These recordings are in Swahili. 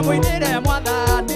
Mwinire mwathani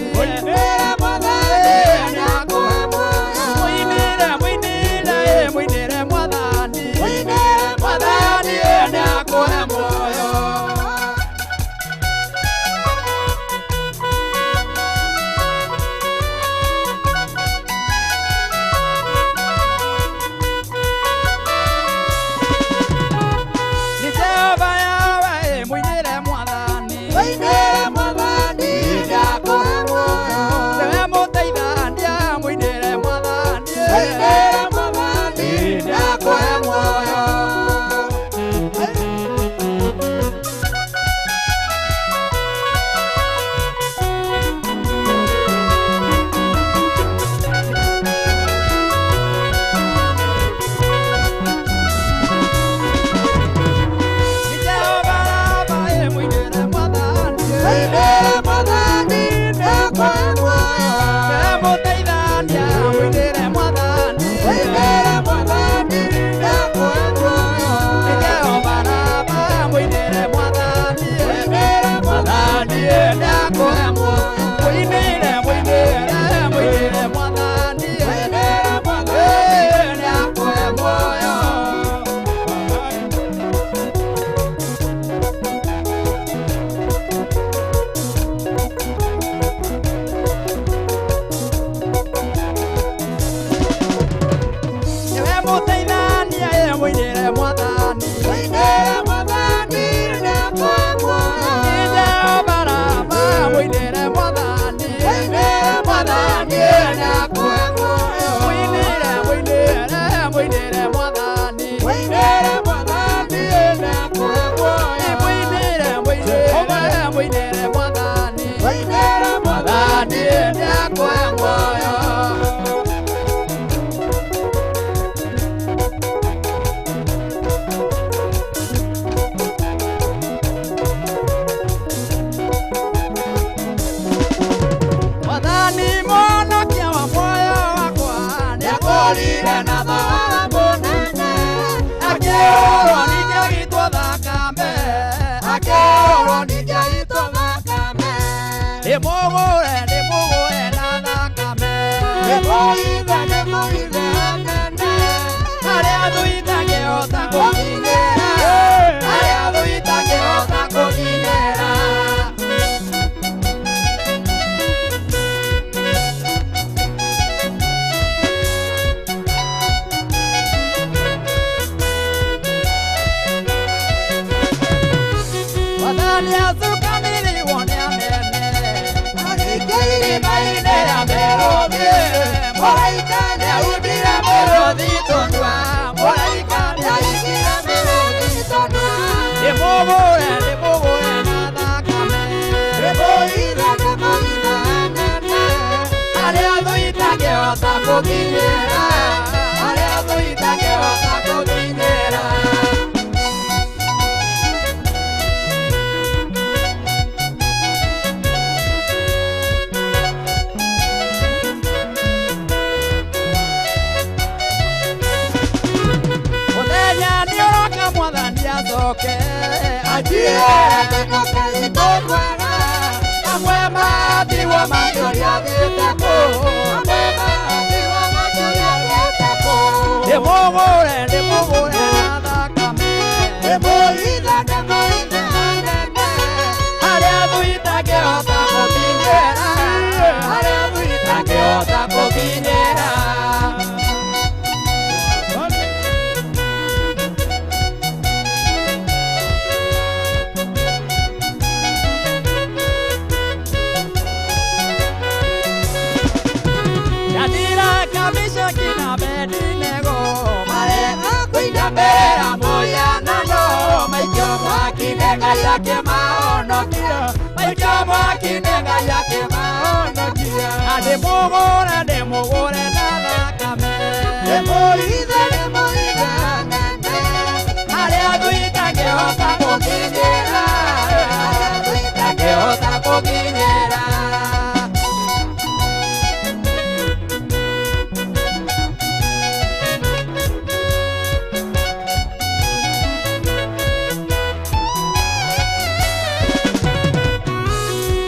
na thahabu nene akĩhũrwo ningĩ agĩitwo thakame akĩhũrwo ningĩ agĩitwo thakame ndĩmũgũre na thakame ndĩmũhithe nene harĩa thũ itangĩhota kũkinyĩra harĩa thũ itangĩhota kũkinyĩra nĩacukanĩrĩirwo nĩ anene agĩingĩirima-inĩ ya mĩrũthi mũraika nĩahumbire mĩrũthi tondwa mũraika nĩahingire mĩrũthi tondwa ndĩmũgũre na thakame ndĩmũhithe nene harĩa thũ itangĩhota kũkinyĩra harĩa thũ itangĩhota kũkinyĩra Mwathani ajiera thĩnoke itũkwega amwe mathirwo makĩũria thiĩte kũ amwe mathirwo makĩũria thiĩte kũ ndĩmũgũre na thakame ndĩmũhithe nene harĩa thũ itangĩhota kũkinyĩra harĩa thũ itangĩhota kũkinyĩra Mera moya nano maikio mwakinenga yake maonokia maikio mwakinenga yake maonokia ndĩmũgũre na thakame ndĩmũhithe nene harĩa thũ itangĩhota kũkinyĩra harĩa thũ itangĩhota kũkinyĩra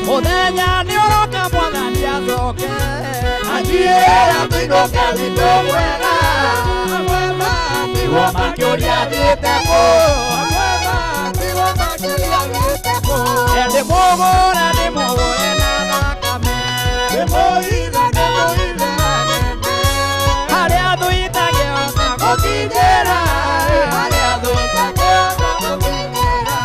Mũthenya nĩũroka Mwathani acoke ajiera thĩnoke itũkwega amwe mathirwo makĩũria thiĩte kũ amwe mathirwo makĩũria thiĩte kũ ndĩmũgũre na thakame ndĩmũhithe nene harĩa thũ itangĩhota gũkinyĩra harĩa thũ itangĩhota gũkinyĩra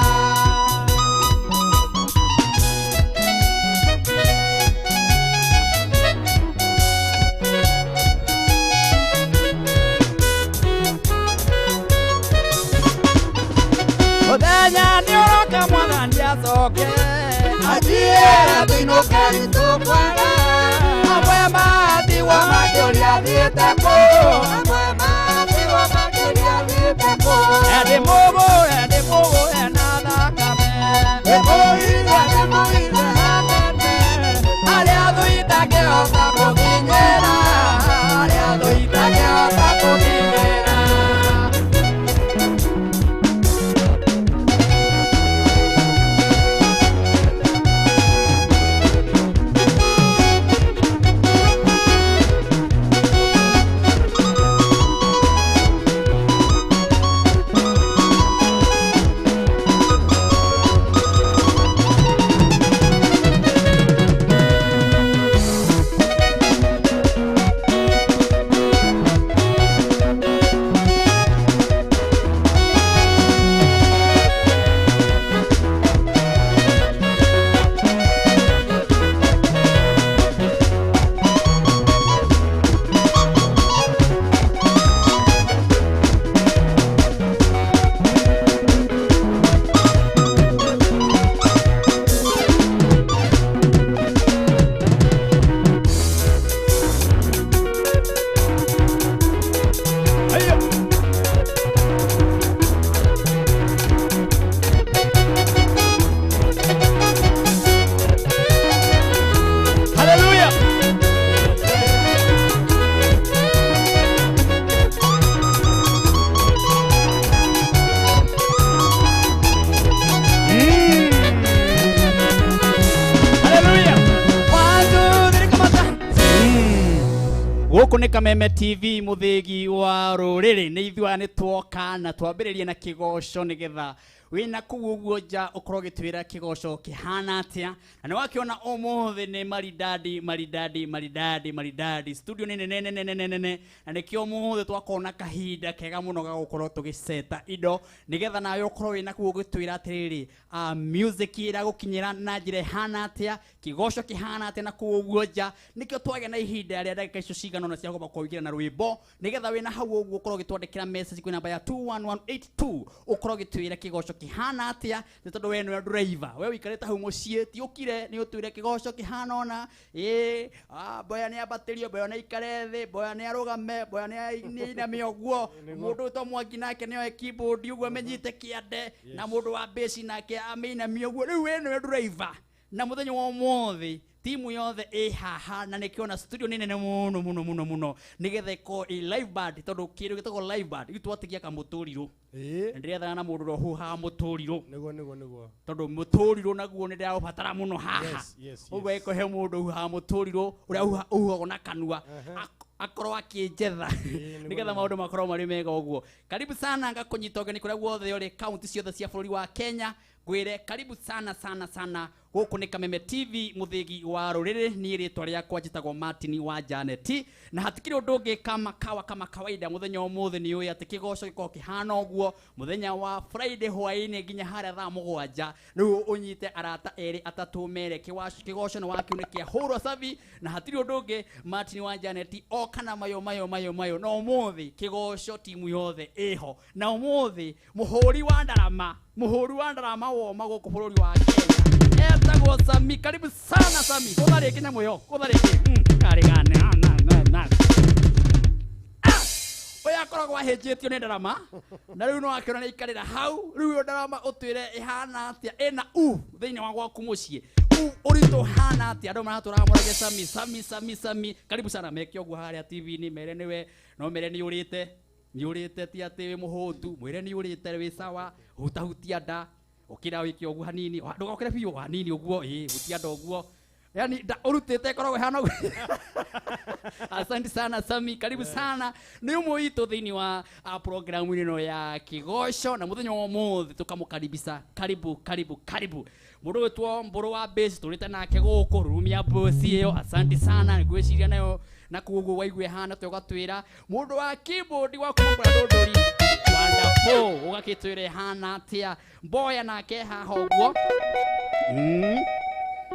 Mũthenya nĩũroka Mwathani acoke ajiera thĩnoke itũkwega amwe mathirwo makĩũria thiĩte kũ amwe mathirwo makĩũria thiĩte kũ ndĩmũgũre na thakame ndĩmũhithe nene harĩa thũ itangĩhota kũkinyĩra harĩa thũ itangĩhota kũkinyĩra ni Kameme TV muthigi wa ruriri ni ithwa ni twoka na twambiririe na kigoco nigetha wina kuguo nja ukoro gitwira kigoco kihana atia na ni wakiona umuthi ni maridadi studio nene na nikio umuthi twakona kahinda kega muno ga gukorwo tugiseta indo nigetha nawe ukoro wina kuguo gitwira atiriri music ira gukinyira na njire hana atia kigoco kihana atia na kuguo nja nikio twage na ihinda ria ndagika icio cigana na cia gomba kuigira na rwimbo nigetha wina hau uguo ukoro gitwandikira message kwina namba ya 21182 ukoro gitwira kigoco kihana atia ni tondu we no driver we wikareta hau mucie ti ukire ni utwire kigoco kihana ona boya ni abaterio boya ni ikare thi boya ni arugame boya ni na mioguo mundu to mwangi nake ni o keyboard uguo menyite kiande na mundu wa bass nake amina mioguo riu we no driver na muthenya wa umuthi timu yothe haha na nikiona studio nene muno nigethe ko live band tondu kiru gitego live band itu atigia ka muturiro ndiretha na mundu ro ha muturiro niguo tondu muturiro naguo ni ndia ubatara muno haha uwe ko he mundu ha muturiro uria uhago na kanua akorwa kinjetha nigetha maundu makorwo mari mega uguo karibu sana ngakunyita ogeni kuria guothe uri county ciothe cia bururi wa Kenya gwire karibu sana guku ni Kameme TV muthigi wa ruriri ni ritwa riakwa njitagwo Martin wa Janet na hatikiri undu ungi kama kawaida muthenya umuthi ni uyu ati kigoco giko kihana uguo muthenya wa Friday hwaini nginya haria thaa 7 riu unyite arata eri atatu mere kigoco ni wakiu ni kia hurwo savi na hatiri undu ungi Martin wa Janet o kana mayo no umuthi kigoco timu yothe iho na umuthi muhuri wa ndarama wo maguku bururi wa Kenya etagwo Sami karibu sana Sami kuthari kinya muyo kuthari kari gane na oya koragwo ahenjetio ni ndarama na riu no akiona ni ikarira hau riu ndarama utwire ihana atia ena thiini wa gwaku mucie urito hana atia andu maratura murage Sami karibu sana meke oguo haria TV ni mere niwe no mere ni urite ti ati wi muhundu mwire ni urite wi sawa hutahutia nda ukira wiki oguo hanini ndugokire biu hanini oguo hutia nda oguo yani da urutite korwo hana asante sana Sami karibu sana ni umuito thiini wa program ino ya kigoco na muthenya wa muthi tukamukaribisa karibu mundu wetwo mburu wa bass turite nake guku rumia boss iyo asante sana ngwiciria nayo na kuguo waigwe hana tugatwira mundu wa keyboard wa kumbura ndondori wonderful ugakitwire hana atia boya nake haha uguo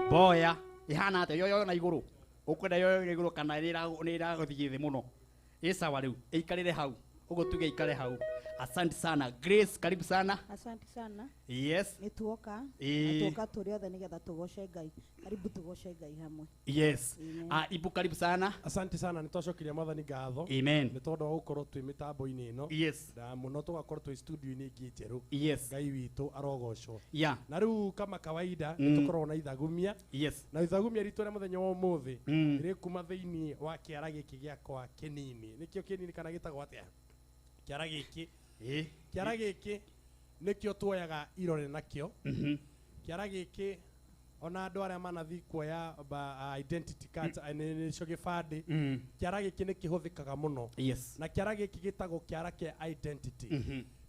boya ihana atia yo na iguru ukwenda yo iguru kana ni iraguthie thi muno isawa riu ikarire hau ugo tuge ikare hau asante sana Grace karibu sana asante sana yes nituoka turi othe nigetha tugoce Ngai karibu tugoce Ngai hamwe yes ibu karibu sana asante sana nitwacokiria mwathani ngatho amen nitondu gukorwo twi mitambo-ini ino yes da muno tugakorwo twi studio-ini ingi njeru yes Ngai witu arogocwo na riu kama kawaida nitukorwo na ithagumia yes na ithagumia ritu ria muthenya wa umuthi ri kuma thiini wa kiara giki giakwa kinini nikio kinini kana gitagwo atia kiara giki kiara giki nikio tuoyaga irore nakio kiara giki ona andu aria manathi kuoya identity cards nicio gibandi kiara giki nikihuthikaga muno yes na kiara giki gitagwo kiara kia identity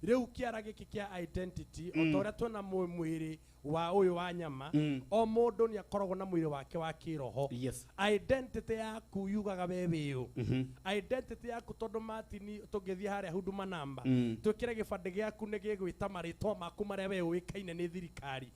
riu kiara giki kia identity otoria twena mwiri wa uyu wa nyama o mundu ni akoragwo na mwiri wake wa kiroho yes identity yaku yugaga wewe uyu identity yaku tondu Martin tungithie haria huduma namba twikire gibande giaku ni gigwita maritwa maku maria we wikaine ni thirikari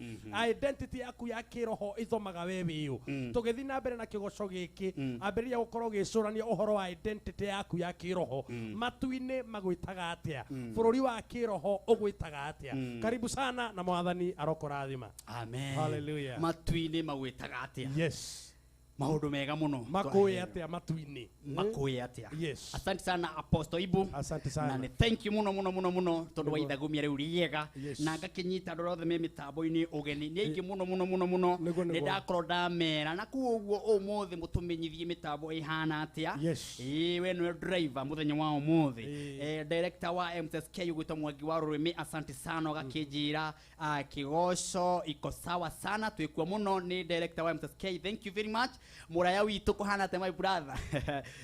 identity yaku ya kiroho ithomaga wewe uyu tugithie na mbere na kigoco giki ambiriria gukorwo gicurania uhoro wa identity yaku ya kiroho matuini magwitaga atia bururi wa kiroho ugwitaga atia karibu sana na mwathani arokora amen hallelujah matuini magwitaga atia yes maundu mega muno makuye atia matuini makuye atia yes asante sana Apostle Ibu asante sana na ni thank you muno tondu wa ithagumia riu riega na ngakinyita andu othe me mitambo-ini ugeni ni aingi muno ni ndakorwo ndamera na kuguo umuthi mutumenyithie mitambo ihana atia we no driver muthenya wa umuthi director wa MSK ugwitwo Mwangi wa Rurimi asante sana ugakinjira kigoco iko sawa sana twikwa muno ni director wa MSK thank you very much muraya witu kuhana te my brother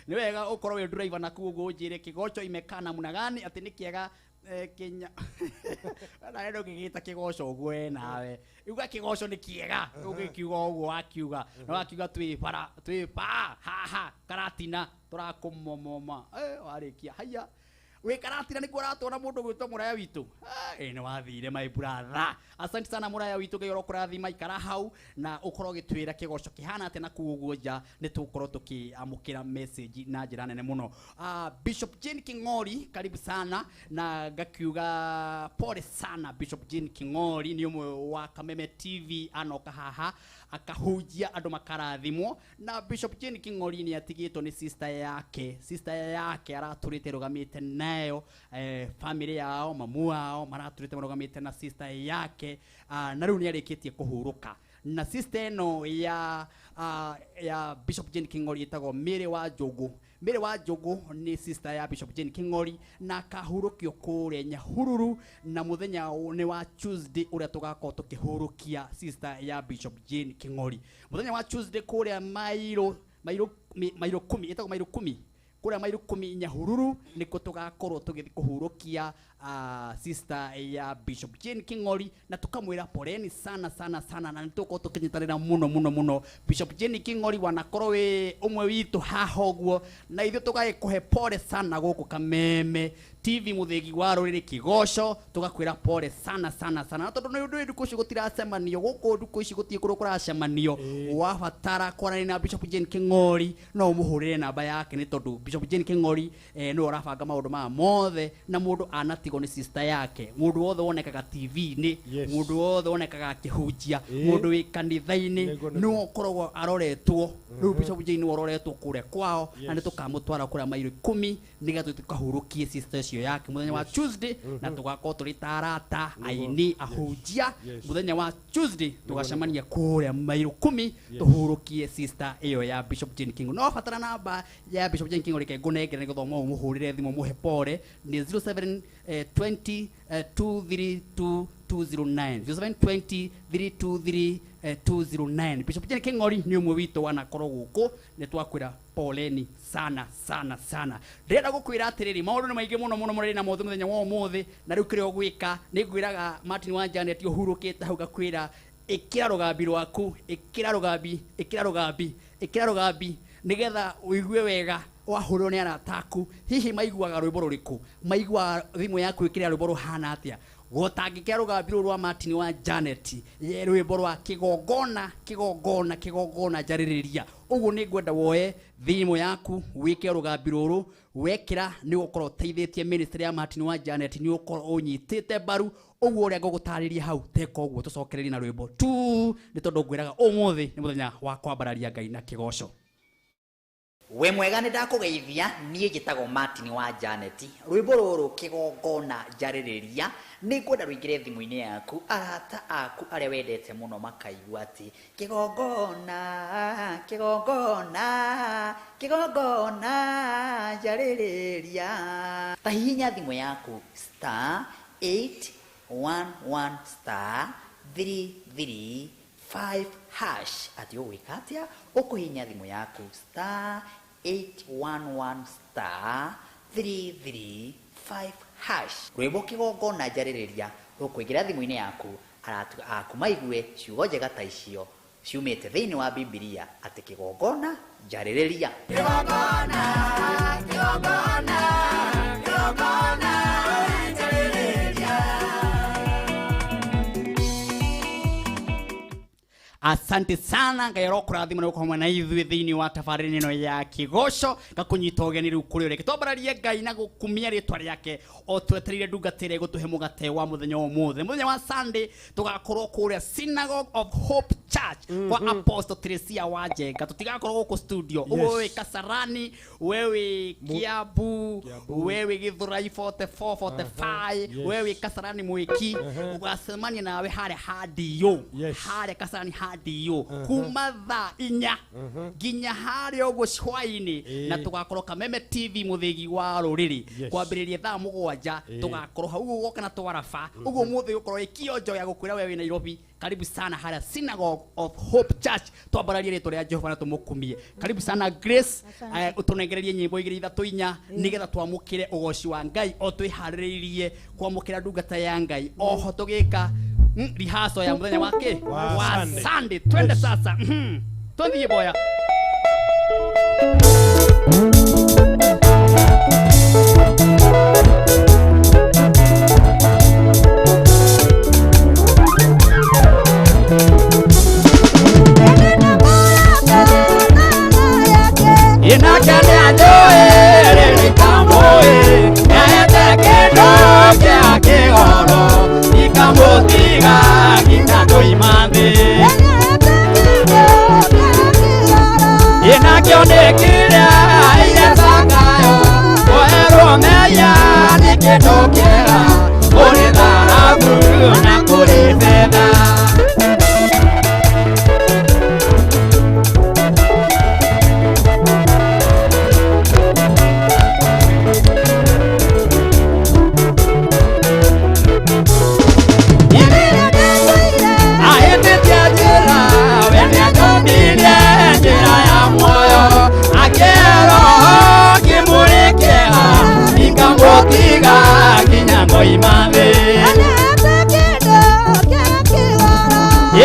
ni wega ukorwo wi driver na kugo njire Kigooco imekana muna gani ati ni kiega Kenya na ndo gigita Kigooco gwe nawe uga Kigooco ni kiega ugikiuga uguo akiuga no akiuga twi pa ha karatina turakumomoma warikia haya we karatina ni kuratona mundu gwitwa muraya witu ni wathire my brother asante sana muraya witu gero kurathima ikara hau na ukorwo gitwira Kigooco kihana ate na kuguo nja ni tukorwo tukiamukira message na njira nene muno Bishop Jane King'ori karibu sana na gakiuga pole sana Bishop Jane King'ori ni umwe wa Kameme TV anoka haha akahujia andu makarathimwo na Bishop Jane King'ori ni atigitwo ni sister yake araturite rugamite nayo family yao mamu wao maraturite rugamite na sister yake na riu ni arikitie kuhuruka na sister no ya Bishop Jane King'ori itago Mire wa Jogo ni sister ya Bishop Jane King'ori na kahurukio kure Nyahururu na muthenya ni wa Tuesday uria tugakorwo tukihurukia sister ya Bishop Jane King'ori muthenya wa Tuesday kure mairo 10 itago mairo 10 kura mairo 10 Nyahururu niko tugakorwo tugithi kuhurukia sister ya Bishop Jane King'ori na tukamwira poleni sana na nituko tukinyitanira muno Bishop Jane King'ori wanakorwo we umwe witu hahoguo na ithu tugagikuhe pole sana guku Kameme TV muthegi wa ruriri Kigooco tugakwira pole sana na tondu ni undu nduku ici gutiracemanio guku nduku ici gutie kuru kuracemanio wabatara kwarani na Bishop Jane King'ori no umuhurire namba yake ni tondu Bishop Jane King'ori no urabanga maundu ma mothe na mundu anatigo ni sister yake mundu wothe wonekaga TV ni mundu wothe wonekaga kihujia mundu wi kanitha-ini no korogwo aroretwo riu Bishop Jane wororetwo kure kwao na ni tukamutwara kura mairo 10 nigetha tukahurukie sister cio yake muthenya wa Tuesday na tugakorwo turi tarata aini ahujia muthenya wa Tuesday tugacemania kure mairo 10 tuhurukie sister iyo ya Bishop Jane King'ori no fatara namba ya Bishop Jane King'ori ke gunengere githoma umuhurire thimu muhe pole ni 07 20 232 209 0720 323 209 Bishop Jane King'ori ni umwe witu wanakorwo guku ni twakwira poleni sana ndenda gukwira atiriri maundu ni maingi muno muri na mothe muthenya wa umuthi na riu kire ogwika ni ngwiraga Martin wa Janet uhurukite hau gakwira ikira rugambi rwaku ikira rugambi nigetha uigue wega wahurwo ni arataku hihi maiguaga rwimbo ruriku maigua thimu yaku ikira rwimbo ruhana atia gutangikira rugambi rwa Martin wa Janet ye rwimbo rwa kigongona jaririria ugu ni ngwenda woe thimu yaku wike rugambi ruru wekira ni gukorwo teithĩtie ministry ya Martin wa Janet ni gukorwo unyitite baru ugu uria ngugutariria hau teka uguo tucokererie na rwimbo tu ni tondu ngwiraga umuthi ni muthenya wa kwambararia Ngai na Kigooco we mwega ni ndakugeithia nie njitagwo Martin wa Janet rwimbo ruru kigongona jaririria ni ngwenda ruingire thimu-ini yaku arata aku aria wendete muno makaigua ati kigongona jaririria ta hihinya thimu yaku star 811 star 335 ati ugwika atia ukuhinya thimu yaku star 811 star 335 rwimbo kigongona jaririria ukuingira thimu-ini yaku aratu aku maigue ciugo njega ta icio ciumite thiini wa Biblia ati kigongona jaririria kigongona asante sana ngairo kurathima no kwa na ithui thiini wa tafariri no ya Kigooco gakunyita ugeni riu kuri ureke tobararie Ngai na gukumia ritwa riake o tweterire ndungatire gutuhe mugate wa muthenya muthenya wa Sunday tugakorwo kuria Synagogue of Hope Church kwa Apostle Teresia Wanjenga tutigakorwo guku studio wewe Kasarani wewe Kiambu wewe Githurai 4445 wewe Kasarani Mwiki ugasemania nawe hare hadi yo hare Kasarani hadi biũ kuma thaa 4 nginya harĩa ũguo cwai-inĩ na tũgakorwo Kameme TV mũthĩgi wa rũrĩrĩ kwambĩrĩria thaa 7 tũgakorwo hau ũguo woka na twaraba ũguo mũthĩ ũkorwo kĩonjo ya gũkwĩra we wĩ Nairobi karibu sana harĩa Synagogue of Hope Church twambararie rĩtwa rĩa Jehova na tũmũkumie karibu sana Grace ũtũnengererie nyĩmbo 2-3-4 nĩgetha twamũkĩre ũgoci wa Ngai o twĩharĩrĩirie kwamũkĩra ndungata ya Ngai oho tũgĩka rehearsal ya mũthenya wake wa Sunday twende sasa twendie boya inakane adoe likamboe yaetekedo kya kigoro ikambotiga kinando imande inakionekira ilesakayo oeromeya nikidokera uri dharabu na kuri fedha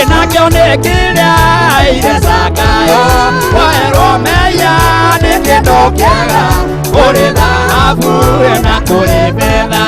inakionekira ilesakayo waeromeya nikidokera uri dhahabu na kuri fedha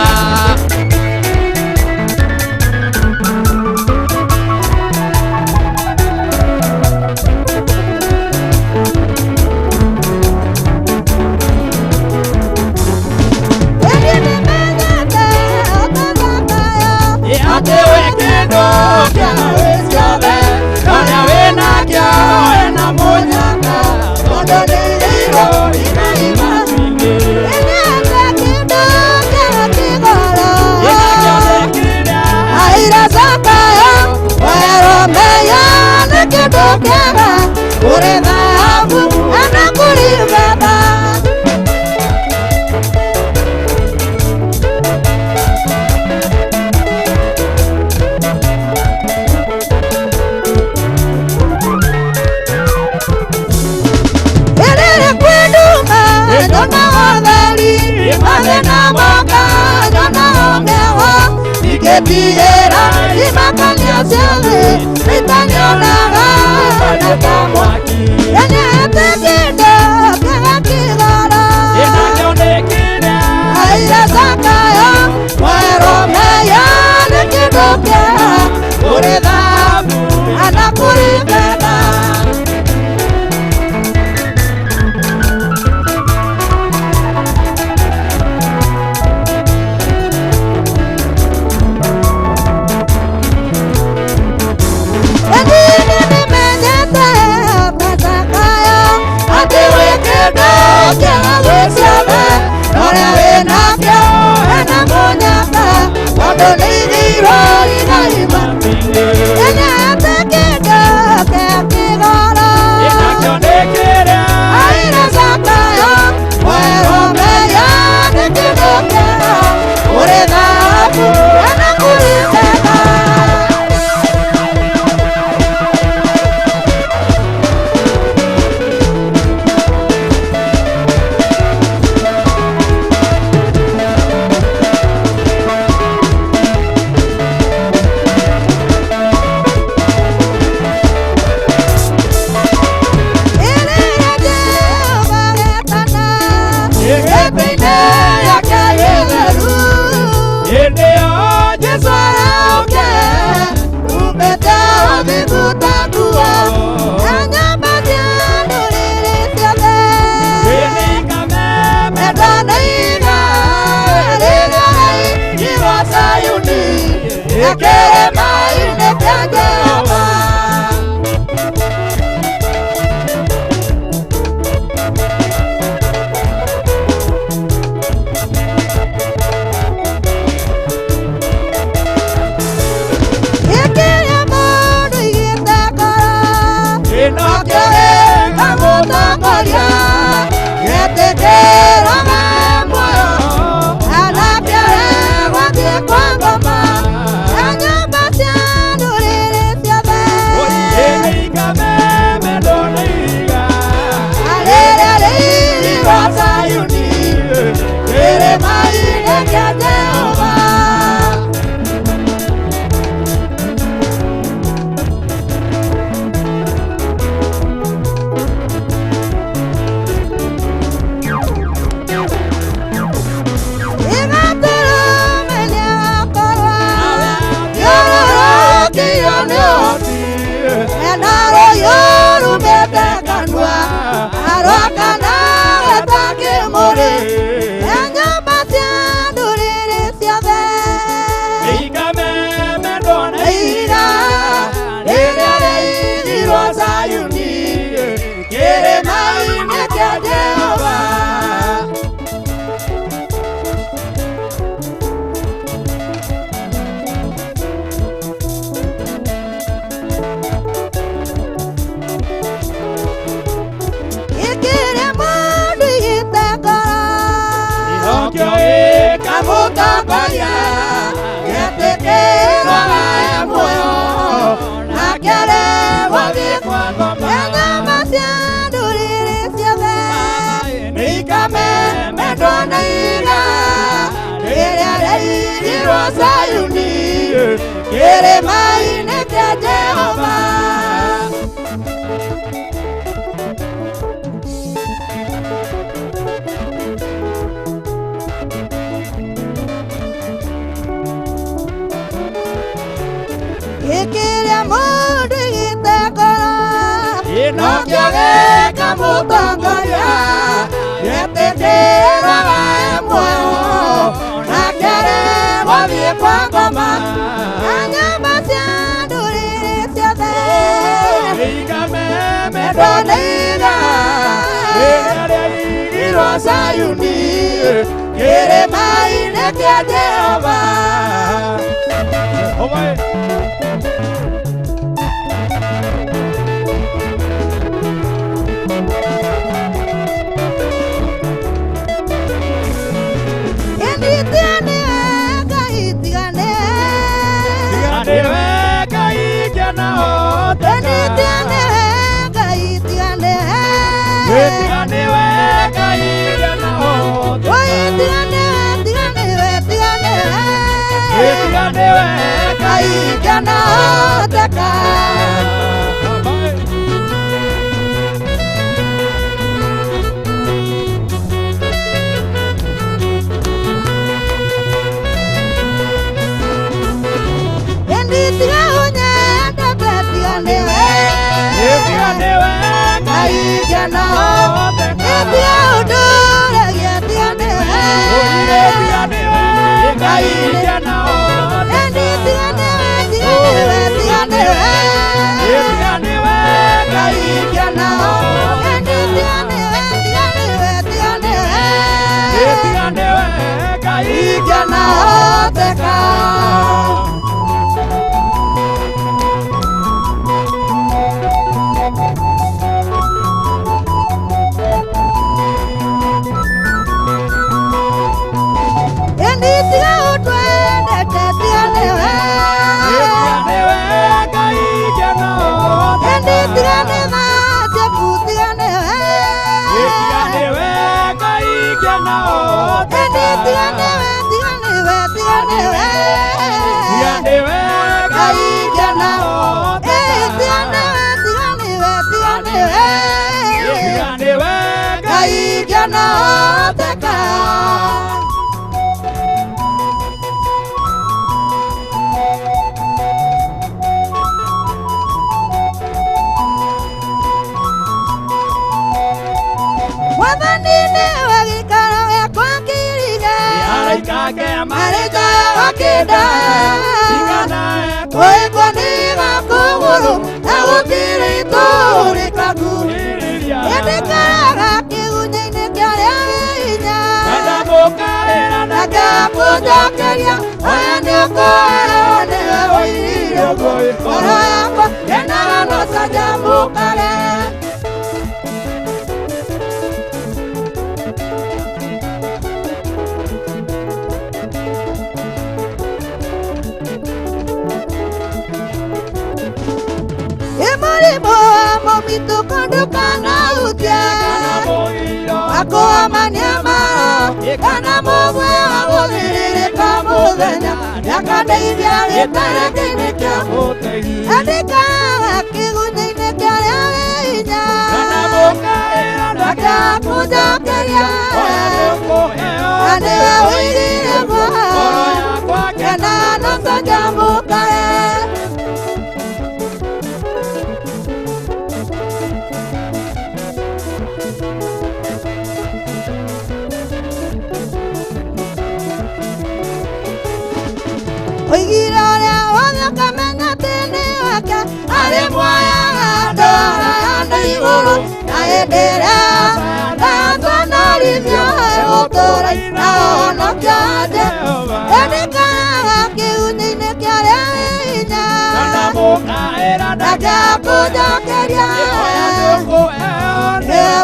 Piera y macania se ve, la tamwaki. Ya te quiero que gora. Ay la saca yo, muero me ya le quiero que purida, ana purida. nokio ikamutongoria getikirwaga e muoyo nake aremwo thiĩ kwa ngoma nyama cia ndũrĩrĩ ciothe nĩ Kameme ndonaiga rĩrĩa rĩirwo Zayuni kĩrĩma-inĩ kĩa Jehova. Gĩkĩrĩa mũndũ gĩtekora nokĩo gĩkamũtongoria gĩtĩkĩrwaga e muoyo nake aremwo thiĩ kwa ngoma nyama cia ndũrĩrĩ ciothe nĩ Kameme ndonaiga rĩrĩa rĩirwo Zayuni kĩrĩma-inĩ kĩa Jehova.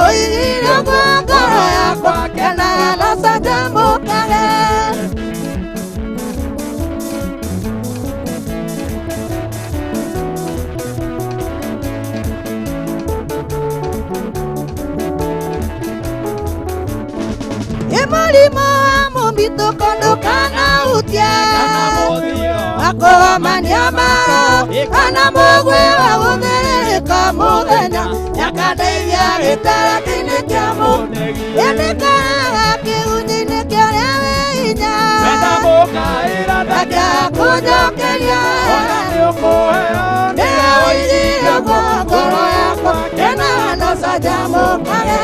Oigire kwa ngoro yakwa, kena na sajamuka ndito kondo kana utia Ako manyamaro Kana mogwe wa umereka muthenya Yakadeithia gitara kini kia munegi Yendekana kiunyini kia rewe inya Wenda mukaira Nakia kunyokeria Ona niukuheo Nea uirio kwa ngoro yakwa Kena nosaja mukage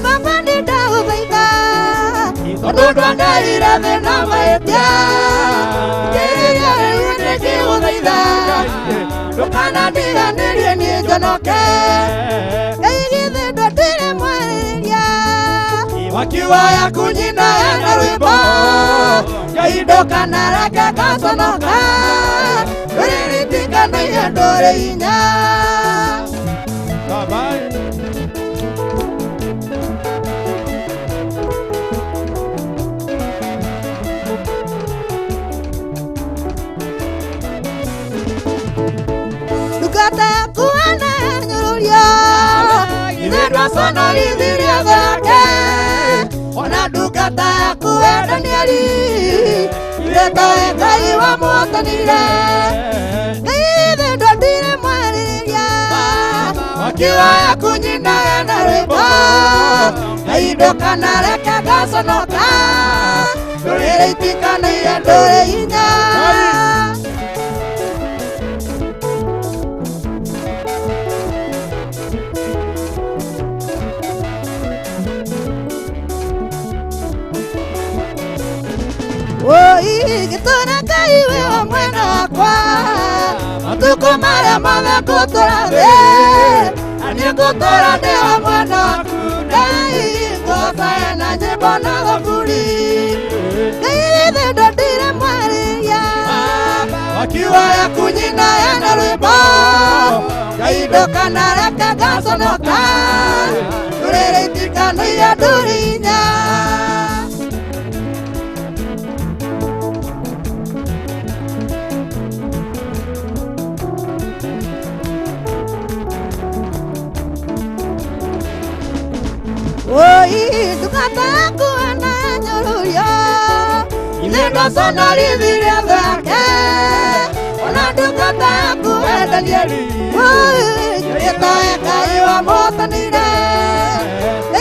Baba ni dawo baika Odo dwanda ira me na maetia Kiriya yune kiwo baika Lokana diga nirie ni jonoke Kaigithe dotire mweria Wakiwa ya kunyina ya naruibo Kaido kanaraka kasonoka Riritika na ya dore inya Bye-bye Dukata kuana nyururia Idedwa sono liviria zake Ona dukata kuwa Danieli Ideta ekai wa motanire Idedwa dire mwariria Wakiwa ya kunyina ya naribo Kaido kanareka gasonoka Dore itika na ya dore inya Oi, gitona kaiwe wa mwena kwa Matuko mara mame kutora ve Ani kutora de wa mwena kudai Gosa ya na jibona gafuri Kaile dotire mwariya Wakiwa ya kunyina ya naruibo Kaido kanareka gasonoka Turere itikano ya durinya Oi, dukata kuana nyururia Ilendo sono liviria zake Ona dukata kuwa Danieli Oi, Yurita ekai wa motanire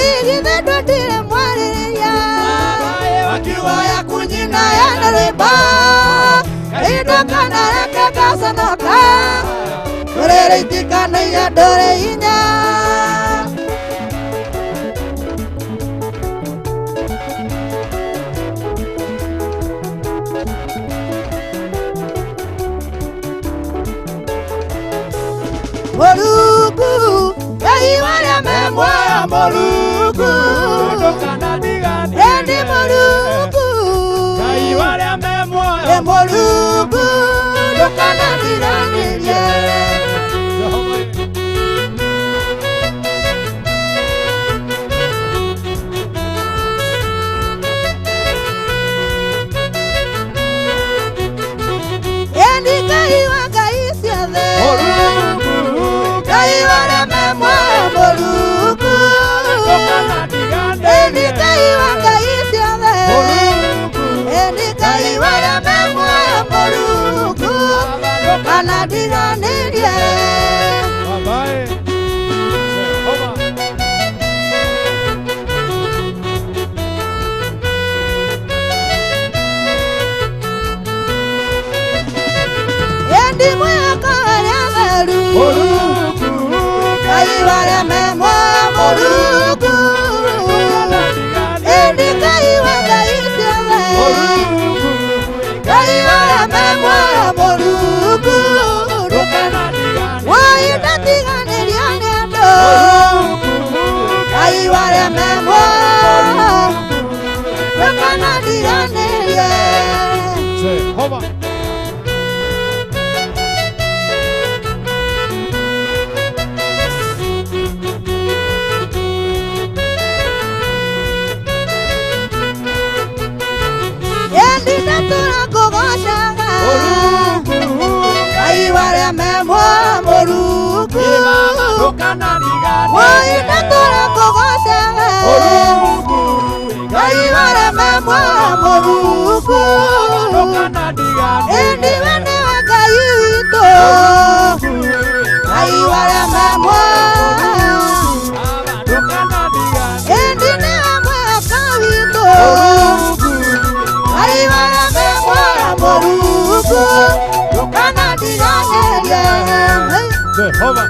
Igithe dotire mwariria Wakiwa ya kunyina ya naruibo Kaido kanareka gasonoka Turere itikana ya dore inya Morugu, kaiwale memwa morugu Endi morugu, kaiwale memwa morugu Lokana diganirie Endi kaiwa kaisia the Kaiwale memwa morugu Endi kaiwa kaisia the Endi kaiwale memwa morugu Lokana diganirie Bye-bye Endi mwaka ya Morugu Kaiwale memwa morugu Endi kaiwa kaisia Morugu Kaiwale memwa morugu Wai datigane liane do Kaiwale memwa Lokana diane liane Hova Endi natura kogosha Woi natura kogosha Gai wara memwa moruku Endi wene wakayito Gai wara memwa Endi ne wakayito Gai wara memwa moruku Kana digane Jehovah.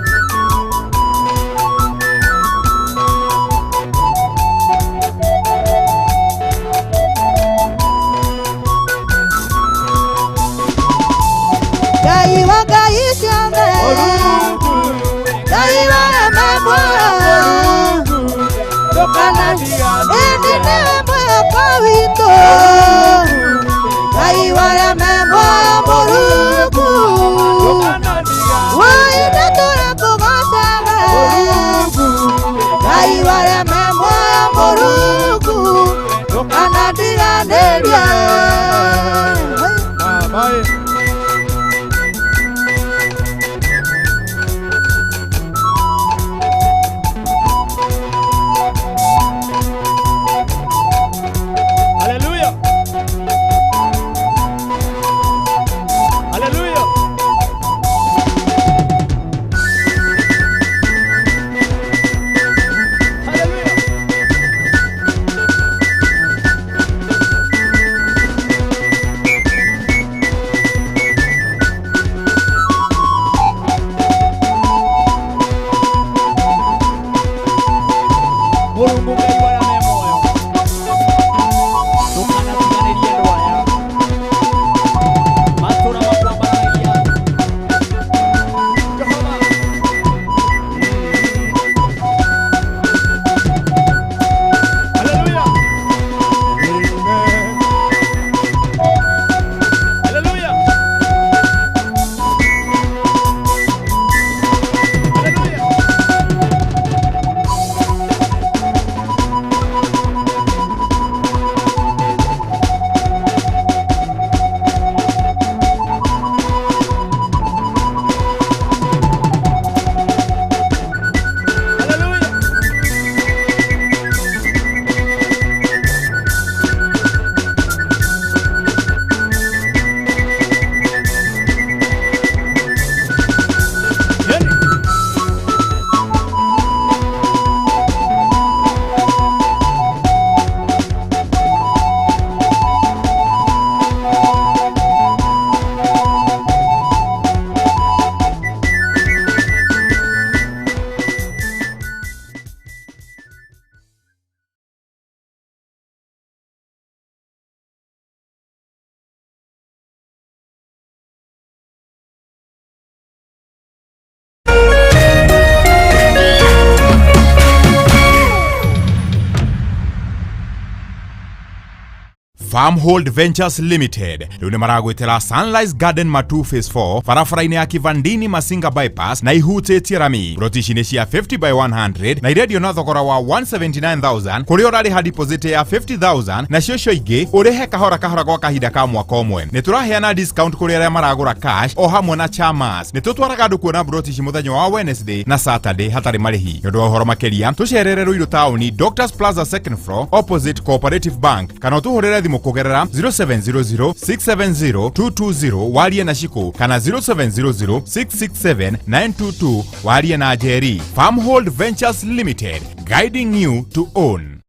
Farmhold Ventures Limited rĩu maragwĩtĩra Sunrise Garden Matu Phase 4 barabara-inĩ ya Kivandini Masinga Bypass na ihutĩtie rami. Ploti ici nĩ cia 50 by 100 na irendio na thogora wa 179,000 kũrĩa ũrarĩha deposit ya 50,000 na cio ingĩ ũrĩhe kahora kahora gwa kahinda ka mwaka ũmwe. Nĩ tũraheana discount kũrĩ arĩa maragũra cash o hamwe na chamas. Nĩ tũtwaraga andũ kuona ploti ici mũthenya wa Wednesday na Saturday hatarĩ marĩhi. Nĩ ũndũ wa ũhoro makĩria tũcerere Ruiru Taũni Doctors Plaza second floor opposite Cooperative Bank kana ũtũhũrĩre thimũ kugerera 0700670220 warie na Shiko kana 0700667922 warie na Jerry. Farmhold Ventures Limited, guiding you to own.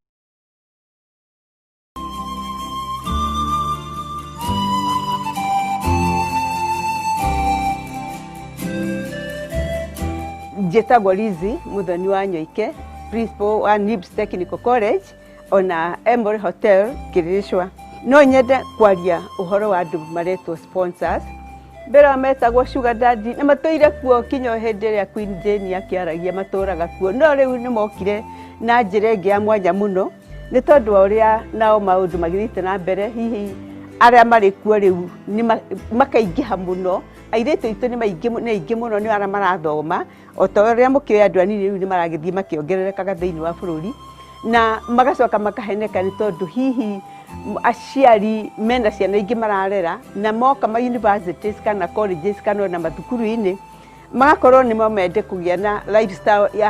Njĩtagwo Lizzy Muthoni wa Nyoike, principal wa Nibs Technical College ona Emory Hotel Kirishwa. No nyende kwaria uhoro wa andu maretwo sponsors. Mbere metagwo Sugar Daddy na matũire kuo kinyo hĩndĩ ĩrĩa Queen Jane akiaragia matũraga kuo. No rĩu nĩ mokire na njĩra ĩngĩ ya mwanya mũno nĩ tondũ wa ũrĩa nao maũndũ magĩthĩte na mbere. Hihi arĩa marĩ kuo rĩu nĩ makaingĩha mũno. Airĩtu aitũ nĩ aingĩ mũno nĩ arĩa marathoma o ta ũrĩa mũkĩoya andũ anini rĩu nĩ maragĩthiĩ makĩongererekaga thĩinĩ wa bũrũri na magacoka makaheneka nĩ tondũ hihi aciari mena ciana ingĩ mararera na moka ma universities kana colleges kana na mathukuru-inĩ magakorwo nimo mende kũgĩa na lifestyle ya